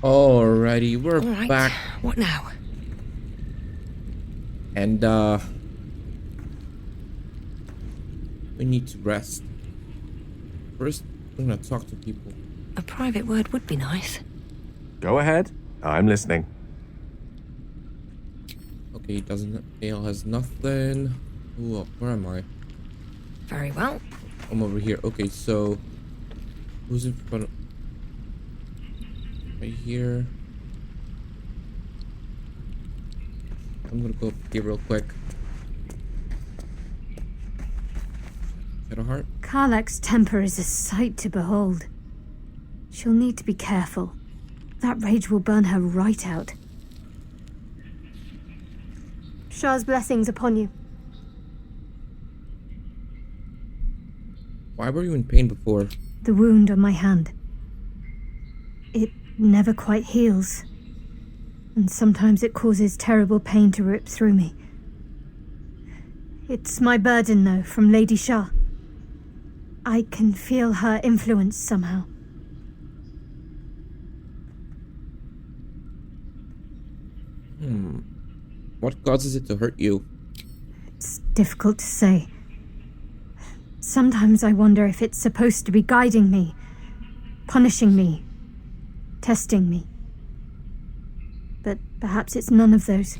Alrighty, we're All right. back, What now? and we need to rest. First, we're gonna talk to people. A private word would be nice. Go ahead. I'm listening. Okay, he doesn't. Ale has nothing. Ooh, where am I? Very well. I'm over here. Okay, so who's in front of? Right here. I'm gonna go up here real quick. Shadowheart? Karlach's temper is a sight to behold. She'll need to be careful. That rage will burn her right out. Shah's blessings upon you. Why were you in pain before? The wound on my hand. It never quite heals. And sometimes it causes terrible pain to rip through me. It's my burden, though, from Lady Shah. I can feel her influence somehow. What causes it to hurt you? It's difficult to say. Sometimes I wonder if it's supposed to be guiding me, punishing me, testing me. But perhaps it's none of those.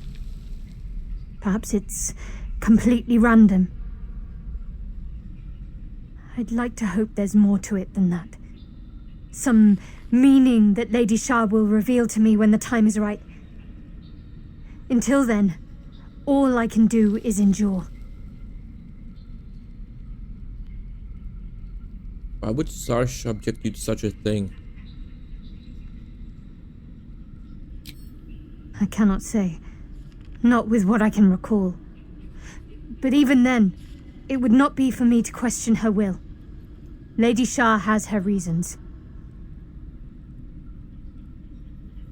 Perhaps it's completely random. I'd like to hope there's more to it than that. Some meaning that Lady Shah will reveal to me when the time is right. Until then, all I can do is endure. Why would Sar subject you to such a thing? I cannot say. Not with what I can recall. But even then, it would not be for me to question her will. Lady Shah has her reasons.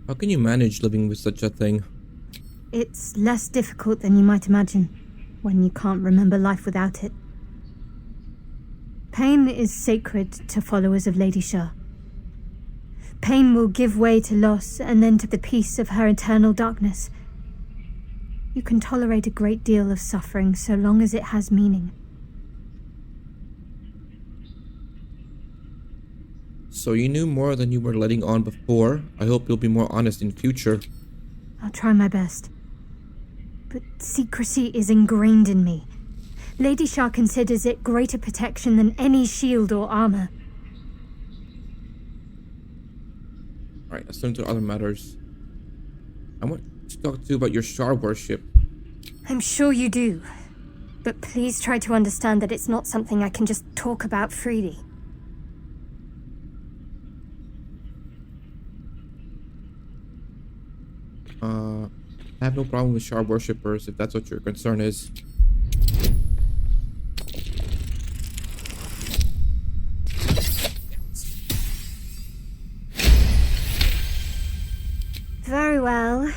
How can you manage living with such a thing? It's less difficult than you might imagine, when you can't remember life without it. Pain is sacred to followers of Lady Shah. Pain will give way to loss and then to the peace of her eternal darkness. You can tolerate a great deal of suffering so long as it has meaning. So you knew more than you were letting on before. I hope you'll be more honest in future. I'll try my best. But secrecy is ingrained in me. Lady Shah considers it greater protection than any shield or armor. Alright, let's turn to other matters. I want to talk to you about your Shar worship. I'm sure you do. But please try to understand that it's not something I can just talk about freely. I have no problem with Shar worshippers if that's what your concern is. Very well.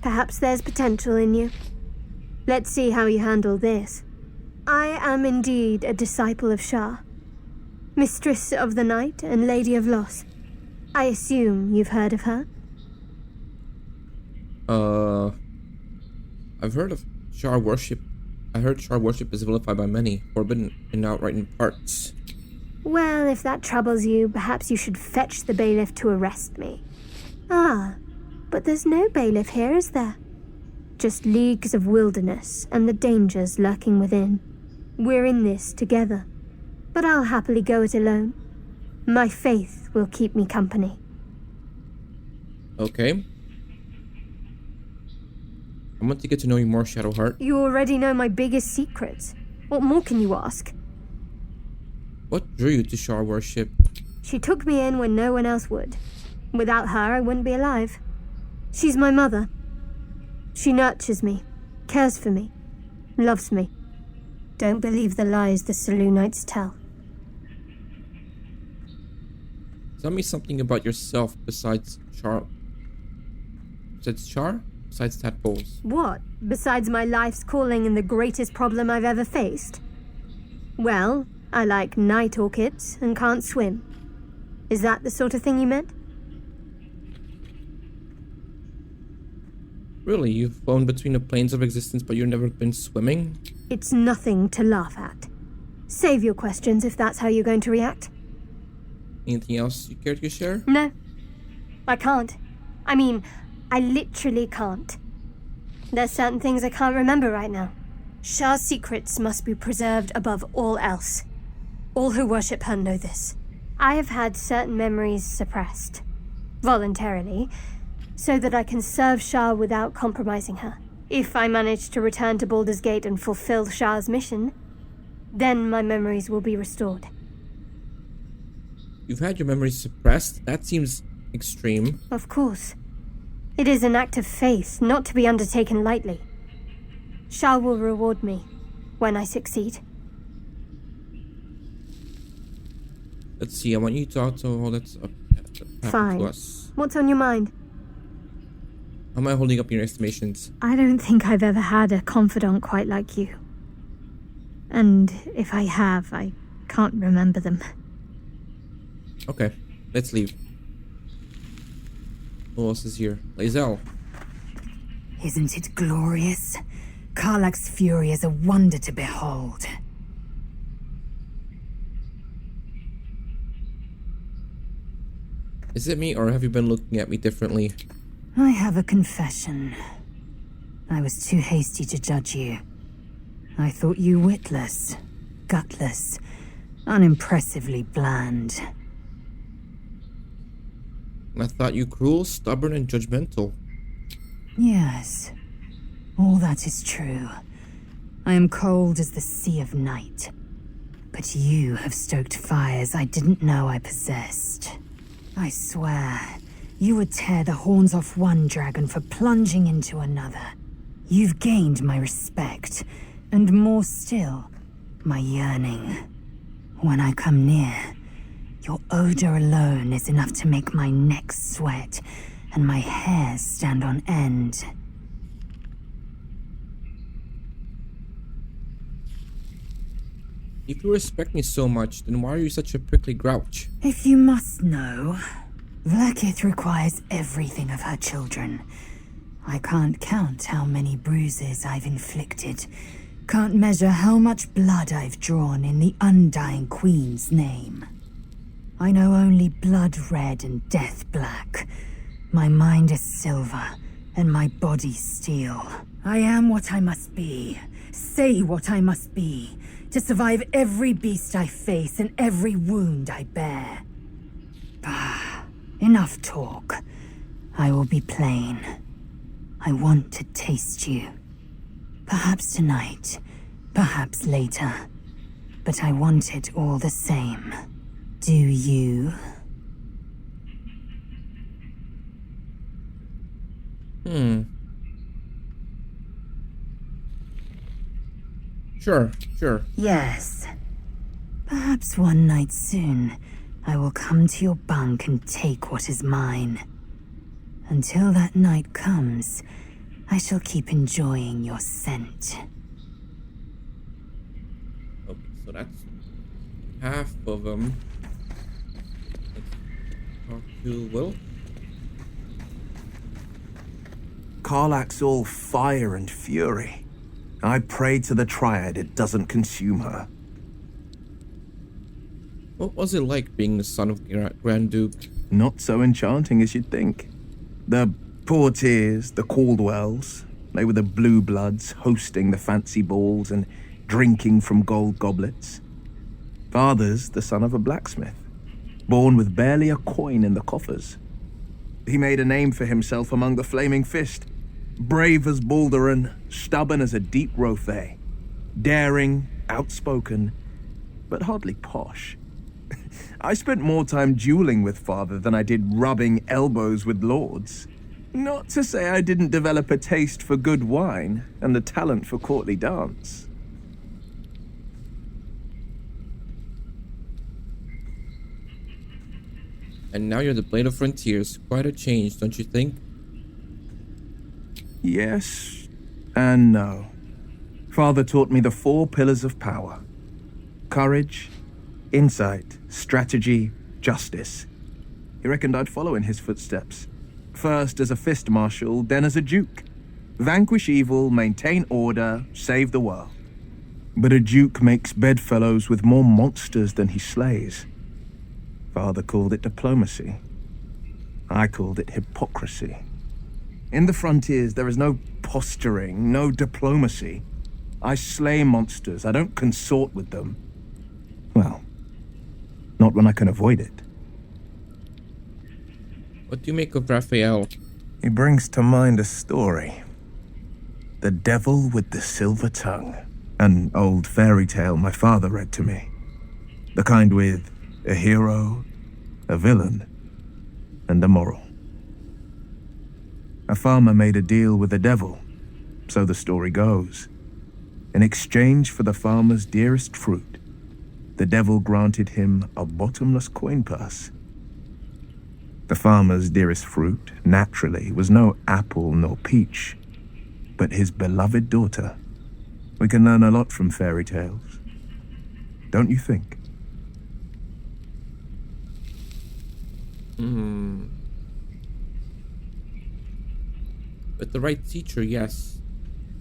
Perhaps there's potential in you. Let's see how you handle this. I am indeed a disciple of Shah, Mistress of the Night and Lady of Loss. I assume you've heard of her? I've heard of Shar worship. I heard Shar worship is vilified by many, forbidden and outright in parts. Well, if that troubles you, perhaps you should fetch the bailiff to arrest me. Ah, but there's no bailiff here, is there? Just leagues of wilderness and the dangers lurking within. We're in this together, but I'll happily go it alone. My faith will keep me company. Okay. I want to get to know you more, Shadowheart. You already know my biggest secrets. What more can you ask? What drew you to Shar worship? She took me in when no one else would. Without her, I wouldn't be alive. She's my mother. She nurtures me, cares for me, loves me. Don't believe the lies the Selûnites tell. Tell me something about yourself besides Shar. Besides Shar? Besides tadpoles. What? Besides my life's calling and the greatest problem I've ever faced? Well, I like night orchids and can't swim. Is that the sort of thing you meant? Really? You've flown between the planes of existence, but you've never been swimming? It's nothing to laugh at. Save your questions if that's how you're going to react. Anything else you care to share? No, I can't. I mean, I literally can't. There's certain things I can't remember right now. Shah's secrets must be preserved above all else. All who worship her know this. I have had certain memories suppressed, voluntarily, so that I can serve Shah without compromising her. If I manage to return to Baldur's Gate and fulfill Shah's mission, then my memories will be restored. You've had your memories suppressed? That seems extreme. Of course. It is an act of faith, not to be undertaken lightly. Shah will reward me when I succeed. Let's see, I want you to talk to all that's up Fine. to us. What's on your mind? How am I holding up in your estimations? I don't think I've ever had a confidant quite like you. And if I have, I can't remember them. Okay, let's leave. Who else is here? Lae'zel. Isn't it glorious? Karlach's fury is a wonder to behold. Is it me, or have you been looking at me differently? I have a confession. I was too hasty to judge you. I thought you witless, gutless, unimpressively bland. I thought you cruel, stubborn, and judgmental. Yes, all that is true. I am cold as the sea of night. But you have stoked fires I didn't know I possessed. I swear, you would tear the horns off one dragon for plunging into another. You've gained my respect, and more still, my yearning. When I come near, your odor alone is enough to make my neck sweat and my hair stand on end. If you respect me so much, then why are you such a prickly grouch? If you must know, Vlaakith requires everything of her children. I can't count how many bruises I've inflicted. Can't measure how much blood I've drawn in the undying Queen's name. I know only blood red and death black. My mind is silver, and my body steel. I am what I must be, say what I must be, to survive every beast I face and every wound I bear. Bah, enough talk. I will be plain. I want to taste you. Perhaps tonight, perhaps later, but I want it all the same. Do you? Sure. Yes. Perhaps one night soon, I will come to your bunk and take what is mine. Until that night comes, I shall keep enjoying your scent. Okay, so that's half of them. Let's talk to Will. Karlach's all fire and fury. I pray to the Triad it doesn't consume her. What was it like being the son of Grand Duke? Not so enchanting as you'd think. The Portiers, the Caldwells, they were the blue bloods hosting the fancy balls and drinking from gold goblets. Father's the son of a blacksmith, born with barely a coin in the coffers. He made a name for himself among the Flaming Fist. Brave as Baldur and stubborn as a deep Rothay. Daring, outspoken, but hardly posh. I spent more time dueling with father than I did rubbing elbows with lords. Not to say I didn't develop a taste for good wine and a talent for courtly dance. And now you're the Blade of Frontiers. Quite a change, don't you think? Yes and no. Father taught me the 4 pillars of power. Courage, insight, strategy, justice. He reckoned I'd follow in his footsteps. First as a fist marshal, then as a duke. Vanquish evil, maintain order, save the world. But a duke makes bedfellows with more monsters than he slays. Father called it diplomacy. I called it hypocrisy. In the frontiers, there is no posturing, no diplomacy. I slay monsters, I don't consort with them. Well, not when I can avoid it. What do you make of Raphael? He brings to mind a story. The Devil with the Silver Tongue. An old fairy tale my father read to me. The kind with a hero, a villain, and a moral. A farmer made a deal with the devil, so the story goes. In exchange for the farmer's dearest fruit, the devil granted him a bottomless coin purse. The farmer's dearest fruit, naturally, was no apple nor peach, but his beloved daughter. We can learn a lot from fairy tales. Don't you think? With the right teacher, yes.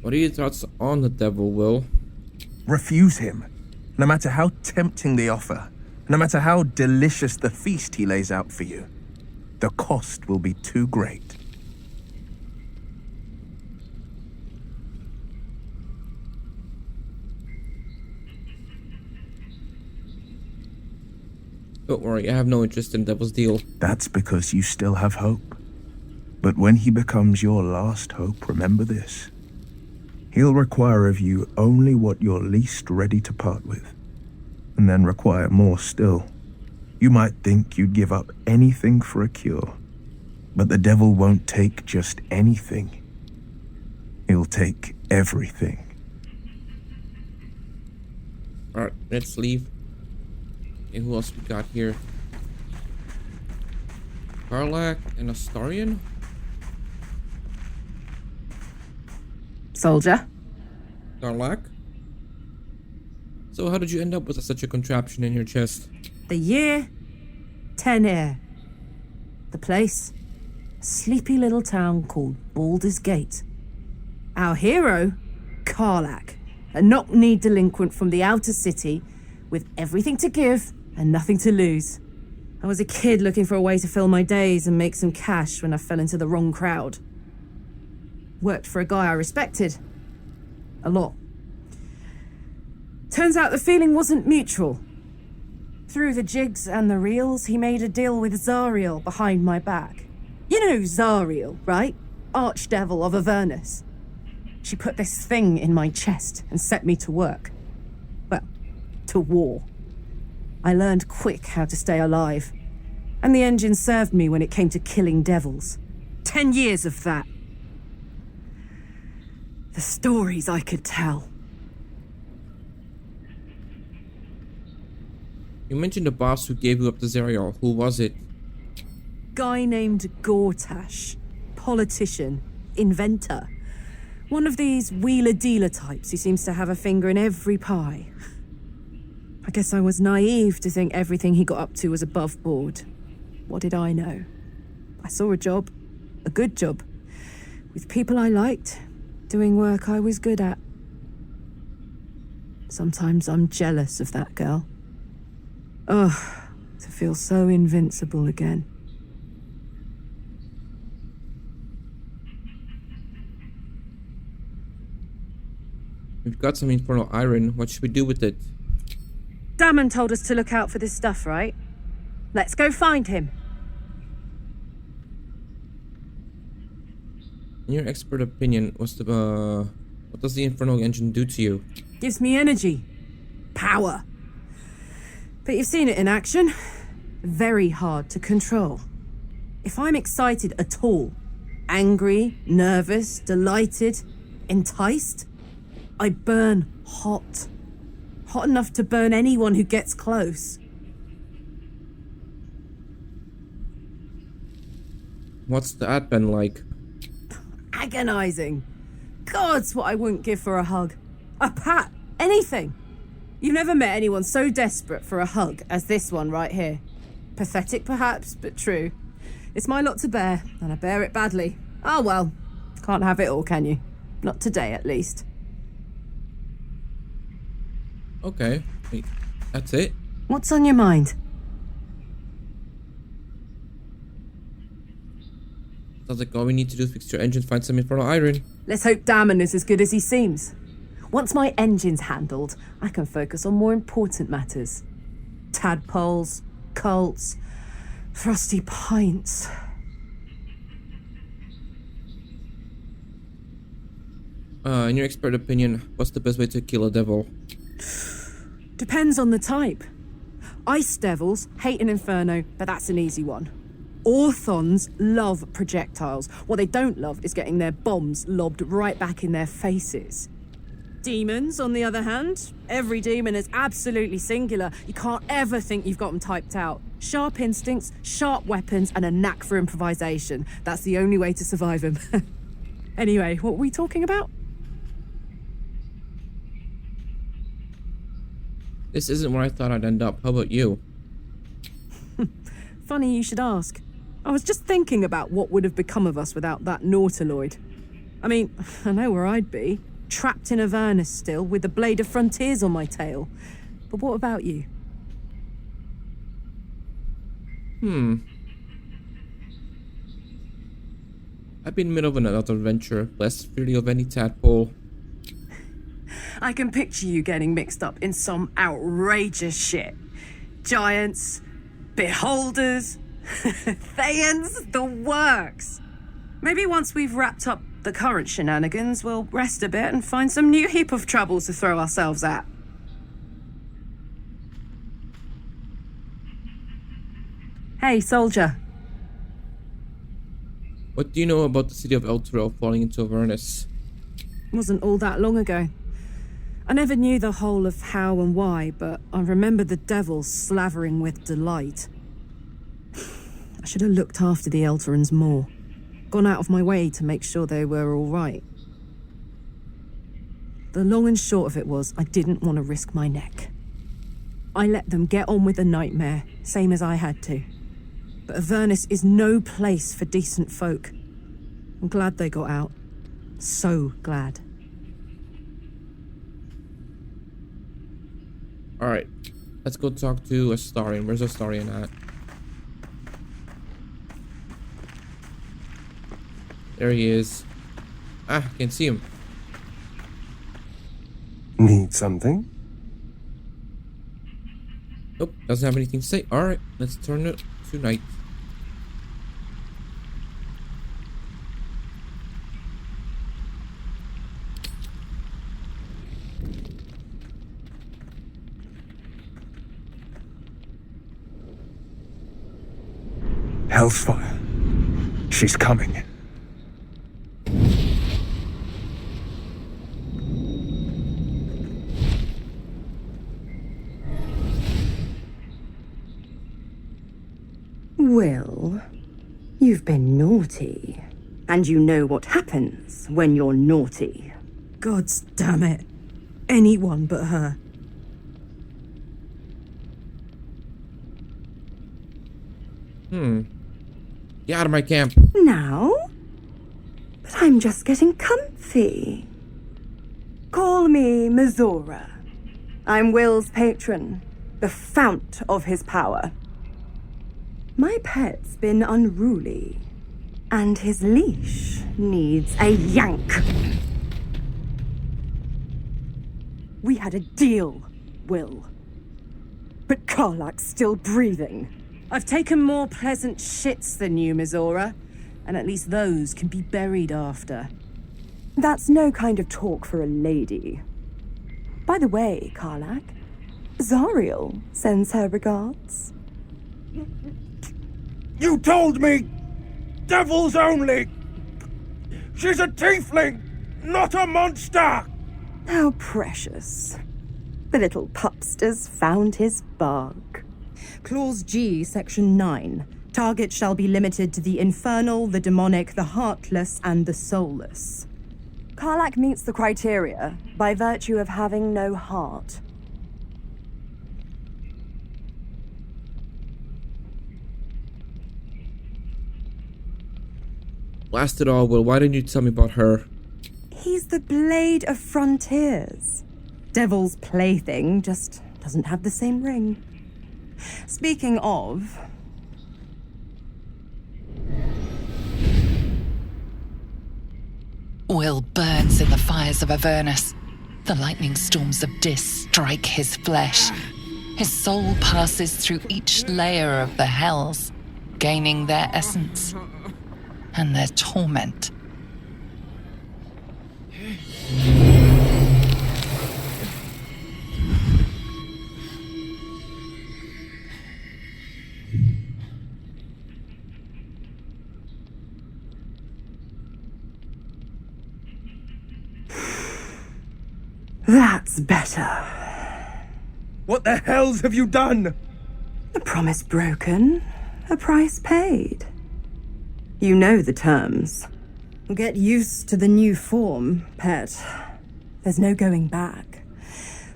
What are your thoughts on the devil, Will? Refuse him, no matter how tempting the offer, no matter how delicious the feast he lays out for you. The cost will be too great. Don't worry, I have no interest in Devil's Deal. That's because you still have hope. But when he becomes your last hope, remember this. He'll require of you only what you're least ready to part with, and then require more still. You might think you'd give up anything for a cure, but the devil won't take just anything. He'll take everything. Alright, let's leave. Okay, who else we got here? Karlak and Astarion? Soldier? Karlak? So how did you end up with such a contraption in your chest? The year? 10 Air. The place? A sleepy little town called Baldur's Gate. Our hero? Karlak. A knock-kneed delinquent from the outer city with everything to give and nothing to lose. I was a kid looking for a way to fill my days and make some cash when I fell into the wrong crowd. Worked for a guy I respected. A lot. Turns out the feeling wasn't mutual. Through the jigs and the reels, he made a deal with Zariel behind my back. You know Zariel, right? Archdevil of Avernus. She put this thing in my chest and set me to work. Well, to war. I learned quick how to stay alive. And the engine served me when it came to killing devils. 10 years of that. The stories I could tell. You mentioned the boss who gave you up to Zariel. Who was it? Guy named Gortash. Politician. Inventor. One of these wheeler-dealer types who seems to have a finger in every pie. I guess I was naive to think everything he got up to was above board. What did I know? I saw a job. A good job. With people I liked. Doing work I was good at. Sometimes I'm jealous of that girl. Ugh, to feel so invincible again. We've got some infernal iron. What should we do with it? Damon told us to look out for this stuff, right? Let's go find him. In your expert opinion, what does the infernal engine do to you? Gives me energy. Power. But you've seen it in action. Very hard to control. If I'm excited at all, angry, nervous, delighted, enticed, I burn hot. Hot enough to burn anyone who gets close. What's that been like? Agonizing. Gods, what I wouldn't give for a hug. A pat. Anything. You've never met anyone so desperate for a hug as this one right here. Pathetic perhaps, but true. It's my lot to bear, and I bear it badly. Ah well, Can't have it all, can you? Not today, at least. Okay. Wait, that's it? What's on your mind? Sounds like all we need to do is fix your engine, find some infernal iron. Let's hope Damon is as good as he seems. Once my engine's handled, I can focus on more important matters. Tadpoles, cults, frosty pints. In your expert opinion, what's the best way to kill a devil? Depends on the type. Ice devils hate an inferno, but that's an easy one. Orthons love projectiles. What they don't love is getting their bombs lobbed right back in their faces. Demons, on the other hand, every demon is absolutely singular. You can't ever think you've got them typed out. Sharp instincts, sharp weapons, and a knack for improvisation. That's the only way to survive them. Anyway, what were we talking about? This isn't where I thought I'd end up. How about you? Funny you should ask. I was just thinking about what would have become of us without that Nautiloid. I mean, I know where I'd be. Trapped in Avernus still, with the Blade of Frontiers on my tail. But what about you? I've been in the middle of another adventure, less really of any tadpole. I can picture you getting mixed up in some outrageous shit. Giants, beholders, Thayans, the works. Maybe once we've wrapped up the current shenanigans, we'll rest a bit and find some new heap of trouble to throw ourselves at. Hey, soldier. What do you know about the city of Elturel falling into Avernus? Wasn't all that long ago. I never knew the whole of how and why, but I remember the devils slavering with delight. I should have looked after the Elturans more. Gone out of my way to make sure they were all right. The long and short of it was, I didn't want to risk my neck. I let them get on with the nightmare, same as I had to. But Avernus is no place for decent folk. I'm glad they got out. So glad. Alright, let's go talk to Astarion. Where's Astarion at? There he is. Ah, I can see him. Need something? Nope, doesn't have anything to say. Alright, let's turn it to night. Hellfire. She's coming. Well, you've been naughty. And you know what happens when you're naughty. Gods damn it. Anyone but her. Get out of my camp. Now? But I'm just getting comfy. Call me Mizora. I'm Will's patron, the fount of his power. My pet's been unruly, and his leash needs a yank. We had a deal, Will. But Karlak's still breathing. I've taken more pleasant shits than you, Mizora. And at least those can be buried after. That's no kind of talk for a lady. By the way, Karlak, Zariel sends her regards. You told me! Devils only! She's a tiefling, not a monster! How precious. The little pupster's found his bark. Clause G, Section 9. Target shall be limited to the infernal, the demonic, the heartless, and the soulless. Karlak meets the criteria by virtue of having no heart. Blast it all, Will. Why didn't you tell me about her? He's the Blade of Frontiers. Devil's plaything, just doesn't have the same ring. Speaking of... Will burns in the fires of Avernus. The lightning storms of Dis strike his flesh. His soul passes through each layer of the hells, gaining their essence and their torment. That's better. What the hells have you done? A promise broken, a price paid. You know the terms. Get used to the new form, pet. There's no going back.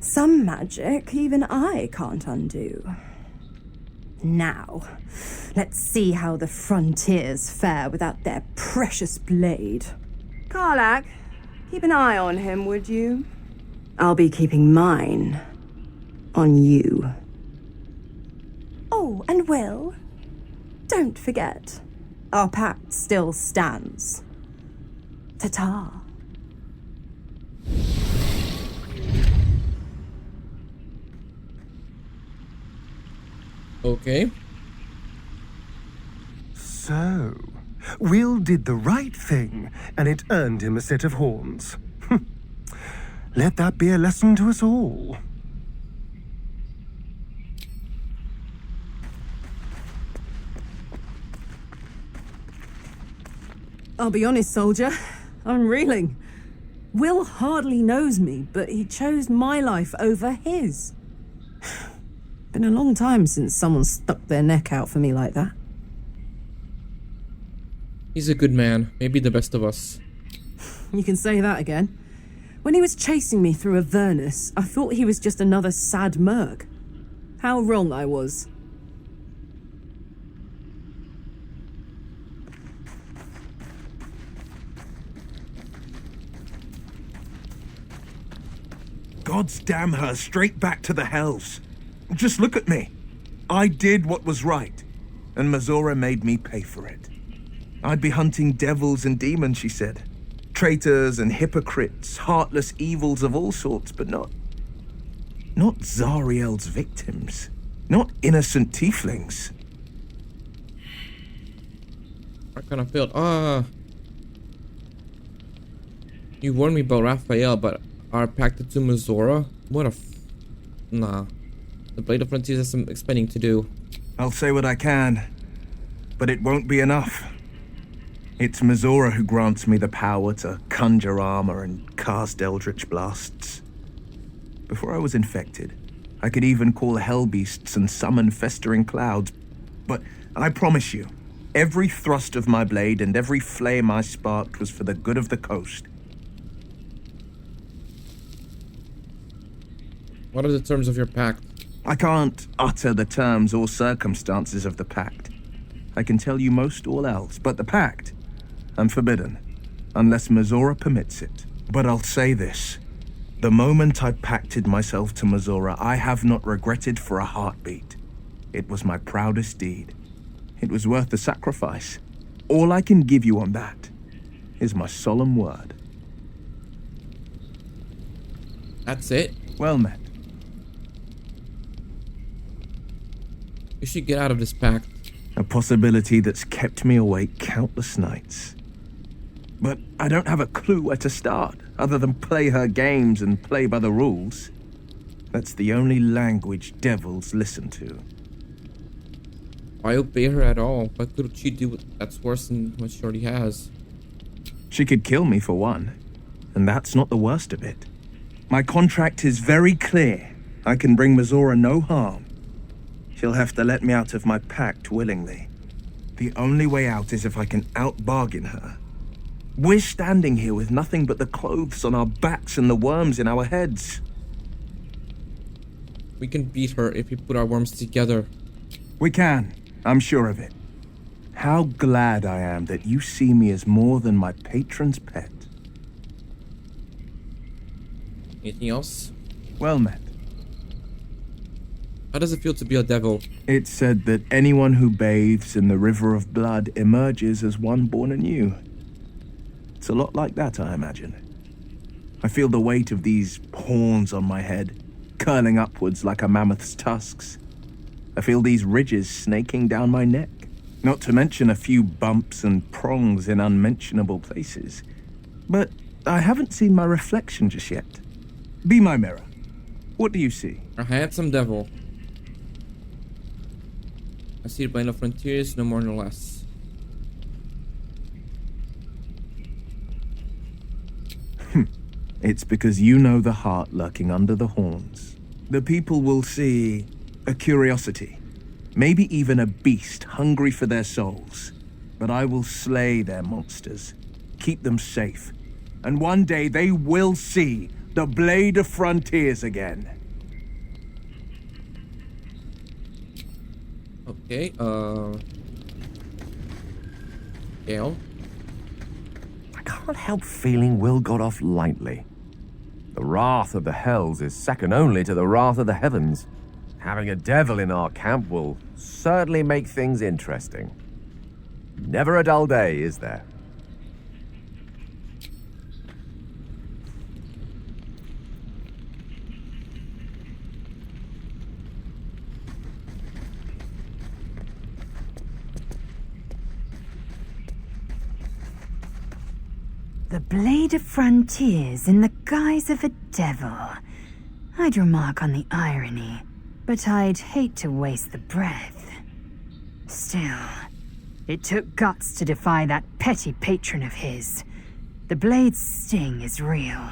Some magic even I can't undo. Now, let's see how the frontiers fare without their precious blade. Karlak, keep an eye on him, would you? I'll be keeping mine on you. Oh, and Will, don't forget, our pact still stands. Ta-ta. Okay. So, Will did the right thing, and it earned him a set of horns. Let that be a lesson to us all. I'll be honest, soldier. I'm reeling. Will hardly knows me, but he chose my life over his. Been a long time since someone stuck their neck out for me like that. He's a good man. Maybe the best of us. You can say that again. When he was chasing me through Avernus, I thought he was just another sad merc. How wrong I was. God's damn her straight back to the hells. Just look at me. I did what was right, and Mazora made me pay for it. I'd be hunting devils and demons, she said. Traitors and hypocrites, heartless evils of all sorts, but not Zariel's victims. Not innocent tieflings. I kind of felt, you warned me about Raphael, but our pact to Mazora? What a nah. The Blade of Frontiers has some explaining to do. I'll say what I can, but it won't be enough. It's Mazora who grants me the power to conjure armor and cast eldritch blasts. Before I was infected, I could even call hell beasts and summon festering clouds. But I promise you, every thrust of my blade and every flame I sparked was for the good of the coast. What are the terms of your pact? I can't utter the terms or circumstances of the pact. I can tell you most all else, but the pact, I'm forbidden, unless Mazora permits it. But I'll say this. The moment I pacted myself to Mazora, I have not regretted for a heartbeat. It was my proudest deed. It was worth the sacrifice. All I can give you on that is my solemn word. That's it? Well met. You should get out of this pact. A possibility that's kept me awake countless nights. But I don't have a clue where to start, other than play her games and play by the rules. That's the only language devils listen to. Why obey her at all? What could she do that's worse than what she already has? She could kill me for one, and that's not the worst of it. My contract is very clear. I can bring Mazora no harm. She'll have to let me out of my pact willingly. The only way out is if I can out-bargain her. We're standing here with nothing but the clothes on our backs and the worms in our heads. We can beat her if we put our worms together. We can, I'm sure of it. How glad I am that you see me as more than my patron's pet. Anything else? Well met. How does it feel to be a devil? It's said that anyone who bathes in the river of blood emerges as one born anew. It's a lot like that, I imagine. I feel the weight of these horns on my head, curling upwards like a mammoth's tusks. I feel these ridges snaking down my neck, not to mention a few bumps and prongs in unmentionable places. But I haven't seen my reflection just yet. Be my mirror. What do you see? A handsome devil. I see the blade of frontiers, no more no less. It's because you know the heart lurking under the horns. The people will see a curiosity, maybe even a beast hungry for their souls. But I will slay their monsters, keep them safe, and one day they will see the Blade of Frontiers again. Okay, Gale? I can't help feeling Will got off lightly. The wrath of the hells is second only to the wrath of the heavens. Having a devil in our camp will certainly make things interesting. Never a dull day, is there? The Blade of Frontiers in the guise of a devil. I'd remark on the irony, but I'd hate to waste the breath. Still, it took guts to defy that petty patron of his. The Blade's sting is real.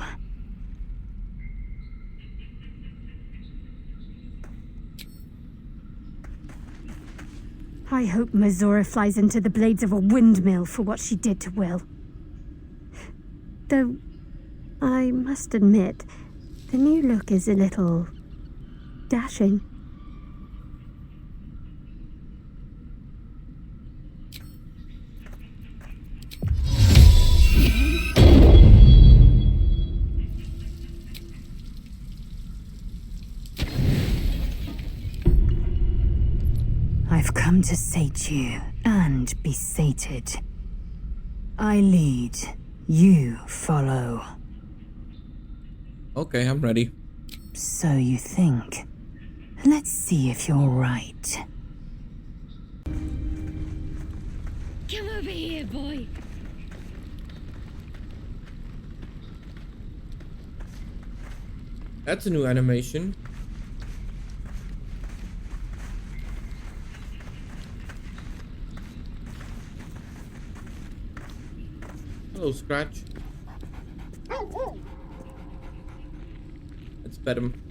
I hope Mazora flies into the blades of a windmill for what she did to Will. Though, I must admit, the new look is a little dashing. I've come to sate you and be sated. I lead, you follow. Okay, I'm ready. So you think. Let's see if you're right. Come over here, boy. That's a new animation. Hello, Scratch. Let's pet him.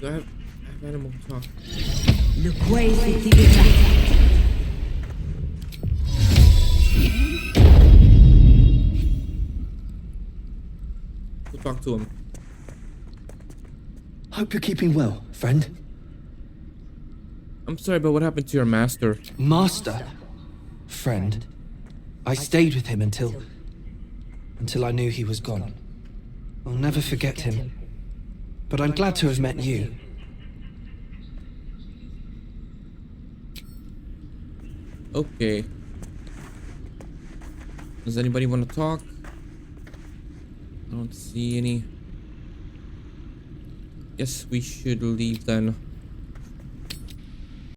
Do I have animal talk? We'll talk to him. Hope you're keeping well, friend. I'm sorry, but what happened to your master? Master? Friend. I stayed with him until I knew he was gone. I'll never forget him. But I'm glad to have met you. Okay. Does anybody want to talk? I don't see any. Guess we should leave then.